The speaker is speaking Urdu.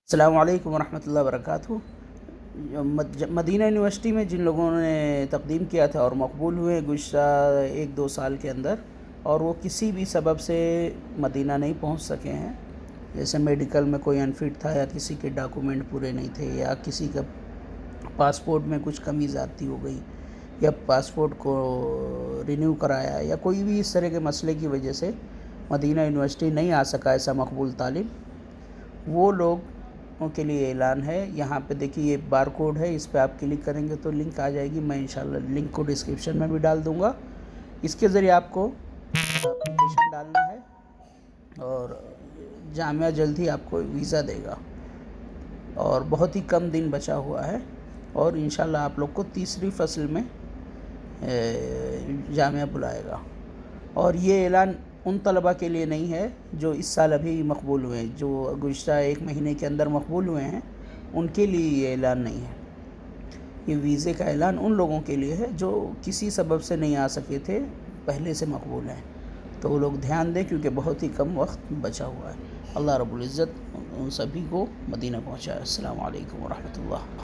السلام علیکم ورحمۃ اللہ وبرکاتہ۔ مدینہ یونیورسٹی میں جن لوگوں نے تقدیم کیا تھا اور مقبول ہوئے گزشتہ 1-2 سال کے اندر، اور وہ کسی بھی سبب سے مدینہ نہیں پہنچ سکے ہیں، جیسے میڈیکل میں کوئی انفٹ تھا، یا کسی کے ڈاکومنٹ پورے نہیں تھے، یا کسی کا پاسپورٹ میں کچھ کمی زیادتی ہو گئی، یا پاسپورٹ کو رینیو کرایا، یا کوئی بھی اس طرح کے مسئلے کی وجہ سے مدینہ یونیورسٹی نہیں آ سکا ایسا مقبول طالب، وہ لوگوں کے لیے اعلان ہے۔ یہاں پہ دیکھیے یہ بار کوڈ ہے، اس پہ آپ کلک کریں گے تو لنک آ جائے گی۔ میں انشاءاللہ لنک کو ڈسکرپشن میں بھی ڈال دوں گا۔ اس کے ذریعے آپ کو اپلیکیشن ڈالنا ہے، اور جامعہ جلد ہی آپ کو ویزا دے گا، اور بہت ہی کم دن بچا ہوا ہے، اور انشاءاللہ آپ لوگ کو تیسری فصل میں جامعہ بلائے گا۔ اور یہ اعلان ان طلباء کے لیے نہیں ہے جو اس سال ابھی مقبول ہوئے ہیں، جو گزشتہ 1 مہینے کے اندر مقبول ہوئے ہیں، ان کے لیے یہ اعلان نہیں ہے۔ یہ ویزے کا اعلان ان لوگوں کے لیے ہے جو کسی سبب سے نہیں آ سکے تھے، پہلے سے مقبول ہیں، تو وہ لوگ دھیان دیں، کیونکہ بہت ہی کم وقت بچا ہوا ہے۔ اللہ رب العزت ان سبھی کو مدینہ پہنچائے۔ السلام علیکم ورحمۃ اللہ۔